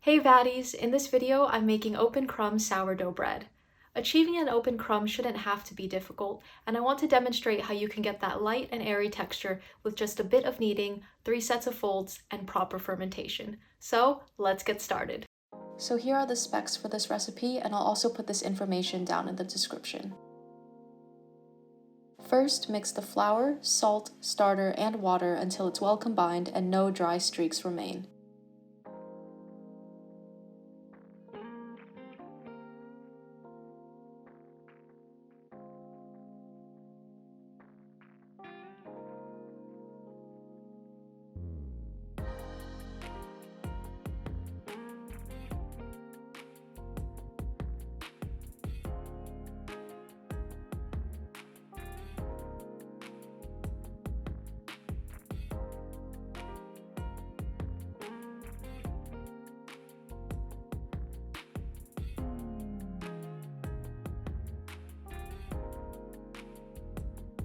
Hey Baddies! In this video, I'm making open crumb sourdough bread. Achieving an open crumb shouldn't have to be difficult, and I want to demonstrate how you can get that light and airy texture with just a bit of kneading, 3 sets of folds, and proper fermentation. So let's get started. So here are the specs for this recipe, and I'll also put this information down in the description. First, mix the flour, salt, starter, and water until it's well combined and no dry streaks remain.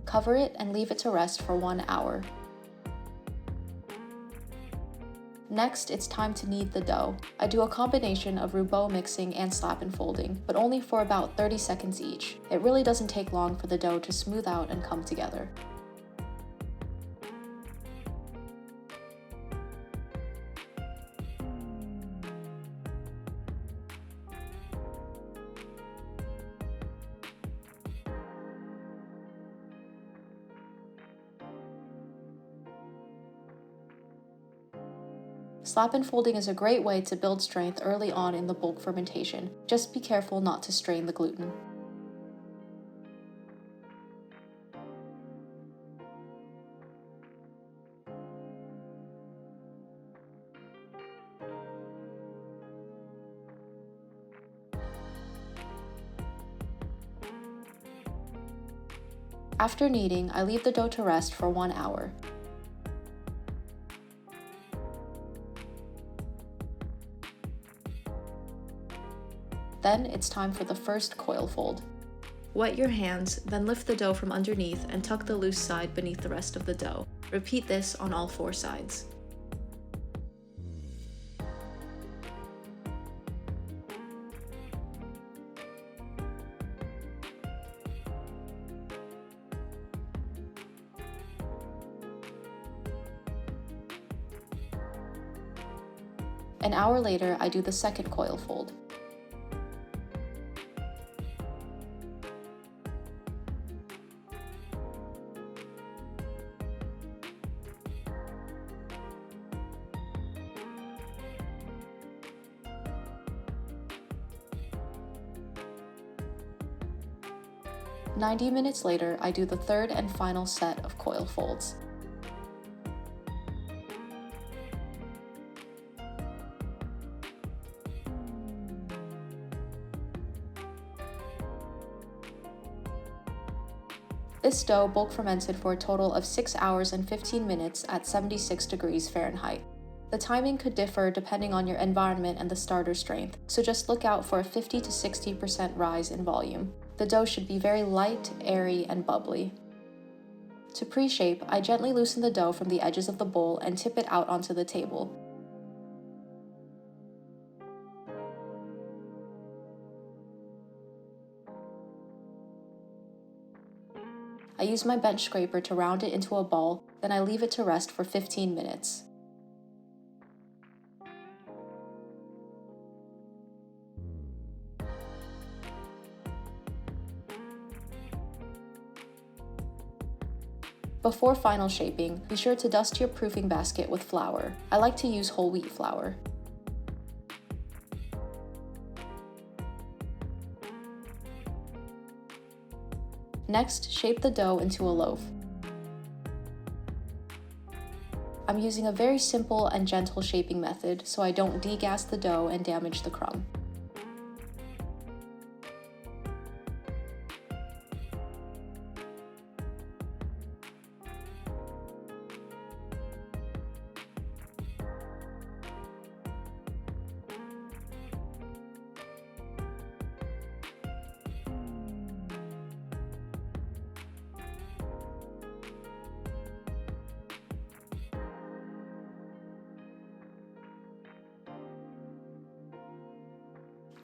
Cover it and leave it to rest for 1 hour. Next, it's time to knead the dough. I do a combination of rouleau mixing and slap and folding, but only for about 30 seconds each. It really doesn't take long for the dough to smooth out and come together. Slap and folding is a great way to build strength early on in the bulk fermentation. Just be careful not to strain the gluten. After kneading, I leave the dough to rest for 1 hour. Then it's time for the first coil fold. Wet your hands, then lift the dough from underneath and tuck the loose side beneath the rest of the dough. Repeat this on all 4 sides. An hour later, I do the second coil fold. "90 minutes later, I do the third and final set of coil folds. This dough bulk fermented for a total of 6 hours and 15 minutes at 76 degrees Fahrenheit. The timing could differ depending on your environment and the starter strength, so just look out for a 50 to 60% rise in volume. The dough should be very light, airy, and bubbly. To pre-shape, I gently loosen the dough from the edges of the bowl and tip it out onto the table. I use my bench scraper to round it into a ball, then I leave it to rest for 15 minutes. Before final shaping, be sure to dust your proofing basket with flour. I like to use whole wheat flour. Next, shape the dough into a loaf. I'm using a very simple and gentle shaping method so I don't degas the dough and damage the crumb.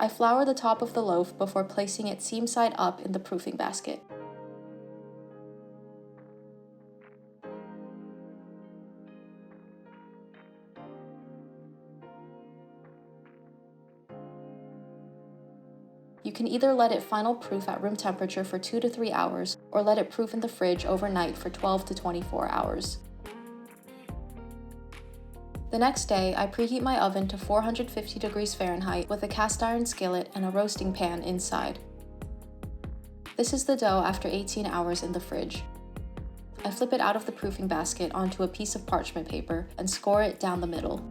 I flour the top of the loaf before placing it seam side up in the proofing basket. You can either let it final proof at room temperature for 2 to 3 hours, or let it proof in the fridge overnight for 12 to 24 hours. The next day, I preheat my oven to 450 degrees Fahrenheit with a cast iron skillet and a roasting pan inside. This is the dough after 18 hours in the fridge. I flip it out of the proofing basket onto a piece of parchment paper and score it down the middle.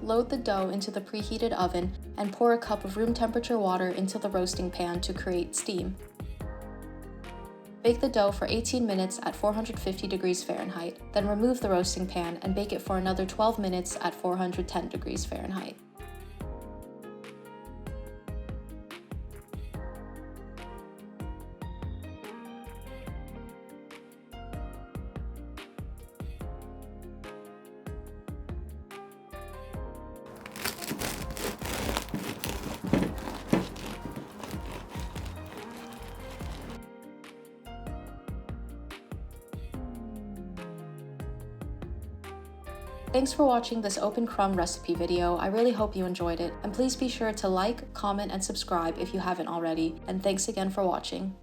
Load the dough into the preheated oven and pour a cup of room temperature water into the roasting pan to create steam. Bake the dough for 18 minutes at 450 degrees Fahrenheit, then remove the roasting pan and bake it for another 12 minutes at 410 degrees Fahrenheit. Thanks for watching this open crumb recipe video. I really hope you enjoyed it, and please be sure to like, comment, and subscribe if you haven't already, and thanks again for watching.